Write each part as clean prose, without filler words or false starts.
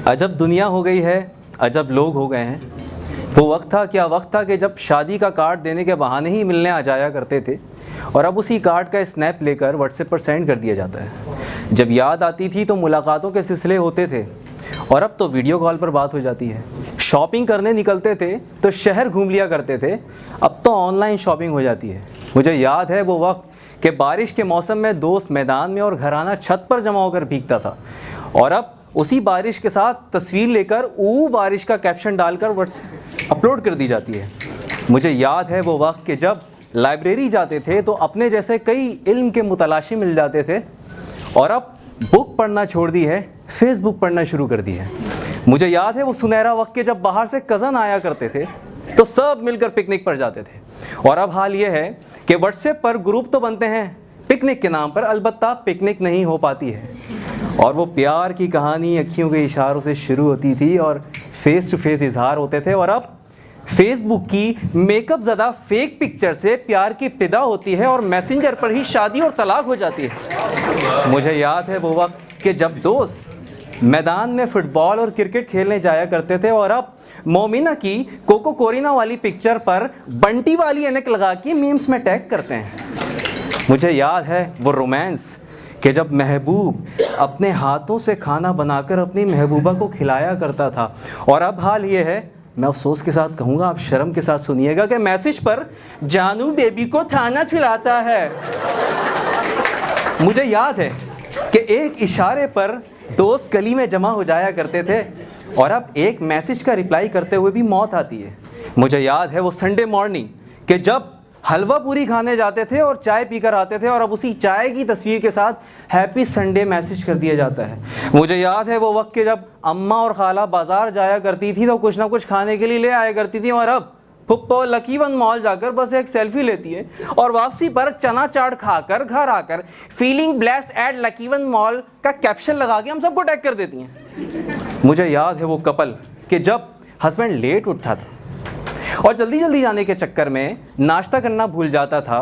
अजब दुनिया हो गई है, अजब लोग हो गए हैं। वो वक्त था, क्या वक्त था कि जब शादी का कार्ड देने के बहाने ही मिलने आ जाया करते थे और अब उसी कार्ड का स्नैप लेकर व्हाट्सएप पर सेंड कर दिया जाता है। जब याद आती थी तो मुलाकातों के सिलसिले होते थे और अब तो वीडियो कॉल पर बात हो जाती है। शॉपिंग करने निकलते थे तो शहर घूम लिया करते थे, अब तो ऑनलाइन शॉपिंग हो जाती है। मुझे याद है वो वक्त कि बारिश के मौसम में दोस्त मैदान में और घराना छत पर जमा होकर भीगता था और अब उसी बारिश के साथ तस्वीर लेकर बारिश का कैप्शन डालकर व्हाट्सएप अपलोड कर दी जाती है। मुझे याद है वो वक्त कि जब लाइब्रेरी जाते थे तो अपने जैसे कई इल्म के मुतलाशी मिल जाते थे और अब बुक पढ़ना छोड़ दी है, फेसबुक पढ़ना शुरू कर दी है। मुझे याद है वो सुनहरा वक्त के जब बाहर से कज़न आया करते थे तो सब मिलकर पिकनिक पर जाते थे और अब हाल ये है कि व्हाट्सएप पर ग्रुप तो बनते हैं पिकनिक के नाम पर, अलबत्ता पिकनिक नहीं हो पाती है। और वो प्यार की कहानी अखियों के इशारों से शुरू होती थी और फेस टू फेस इजहार होते थे और अब फेसबुक की मेकअप ज़्यादा फेक पिक्चर से प्यार की इब्तिदा होती है और मैसेंजर पर ही शादी और तलाक हो जाती है। मुझे याद है वो वक्त कि जब दोस्त मैदान में फुटबॉल और क्रिकेट खेलने जाया करते थे और अब मोमिना की कोको कोरिना वाली पिक्चर पर बंटी वाली ऐनक लगा के मीम्स में टैग करते हैं। मुझे याद है वो रोमांस कि जब महबूब अपने हाथों से खाना बनाकर अपनी महबूबा को खिलाया करता था और अब हाल ये है, मैं अफसोस के साथ कहूँगा, आप शर्म के साथ सुनिएगा, कि मैसेज पर जानू बेबी को खाना खिलाता है। मुझे याद है कि एक इशारे पर दोस्त गली में जमा हो जाया करते थे और अब एक मैसेज का रिप्लाई करते हुए भी मौत आती है। मुझे याद है वो संडे मॉर्निंग कि जब हलवा पूरी खाने जाते थे और चाय पीकर आते थे और अब उसी चाय की तस्वीर के साथ हैप्पी संडे मैसेज कर दिया जाता है। मुझे याद है वो वक्त के जब अम्मा और खाला बाज़ार जाया करती थी तो कुछ ना कुछ खाने के लिए ले आया करती थी और अब फुप्पो लकीवन मॉल जाकर बस एक सेल्फी लेती है और वापसी पर चना चाट खाकर घर आकर feeling blessed eight Lucky One mall का कैप्शन लगा के हम सबको टैग कर देती हैं। मुझे याद है वो कपल कि जब हस्बैंड लेट उठता था और जल्दी जल्दी जाने के चक्कर में नाश्ता करना भूल जाता था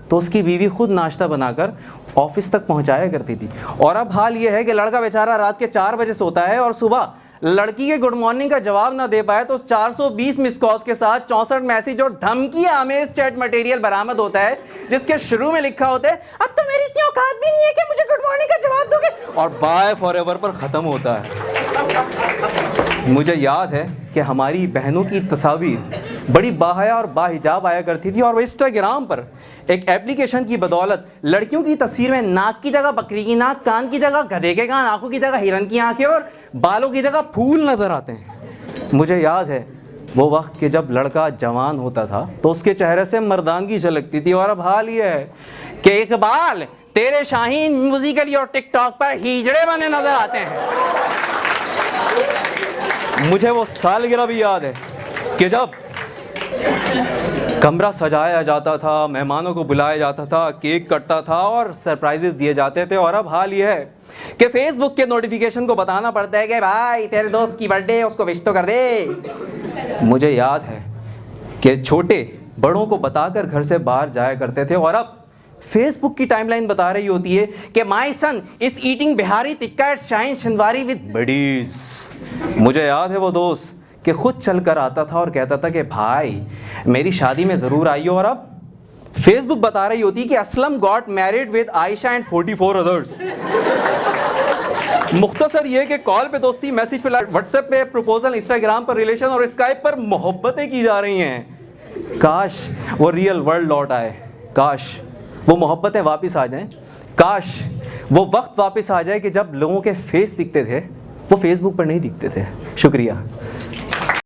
तो उसकी बीवी खुद नाश्ता बनाकर ऑफिस तक पहुंचाया करती थी और अब हाल ये है कि लड़का बेचारा रात के 4 बजे सोता है और सुबह लड़की के गुड मॉर्निंग का जवाब ना दे पाए तो 420 मिस कॉल्स के साथ 64 मैसेज और धमकी आमेज चैट मटेरियल बरामद होता है जिसके शुरू में लिखा होता है अब तो मेरी इतनी औकात भी नहीं है कि मुझे गुड मॉर्निंग का जवाब दोगे, और बाय फॉरएवर पर ख़त्म होता है। मुझे याद है कि हमारी बहनों की तस्वीर बड़ी बाहया और बाहिजाब आया करती थी और वो इंस्टाग्राम पर एक एप्लीकेशन की बदौलत लड़कियों की तस्वीर में नाक की जगह बकरी की नाक, कान की जगह गधे के कान, आंखों की जगह हिरन की आंखें और बालों की जगह फूल नज़र आते हैं। मुझे याद है वो वक्त कि जब लड़का जवान होता था तो उसके चेहरे से मर्दानगी झलकती थी और अब हाल ये है कि इकबाल तेरे शाहीन म्यूजिकली और टिकटॉक पर हिजड़े बने नजर आते हैं। मुझे वो सालगिरह भी याद है कि जब कमरा सजाया जाता था, मेहमानों को बुलाया जाता था, केक कटता था और सरप्राइजेस दिए जाते थे और अब हाल ये है कि फेसबुक के नोटिफिकेशन को बताना पड़ता है कि भाई तेरे दोस्त की बर्थडे है, उसको विश तो कर दे। मुझे याद है कि छोटे बड़ों को बताकर घर से बाहर जाया करते थे और अब फेसबुक की टाइमलाइन बता रही होती है कि my son is eating Bihari tikka at shine Shanwari with buddies. मुझे याद है वो दोस्त कि खुद चल कर आता था और कहता था कि भाई मेरी शादी में ज़रूर आइए और अब फेसबुक बता रही होती कि Aslam got married with Ayesha and 44 others. मुख्तसर ये कि कॉल पे दोस्ती, मैसेज पे, व्हाट्सएप पे प्रपोजल, इंस्टाग्राम पर रिलेशन और स्काइप पर मोहब्बतें की जा रही हैं। काश वो रियल वर्ल्ड लौट आए, काश वो मोहब्बतें वापस आ जाएं, काश वो वक्त वापस आ जाए कि जब लोगों के फेस दिखते थे वो फेसबुक पर नहीं दिखते थे। शुक्रिया।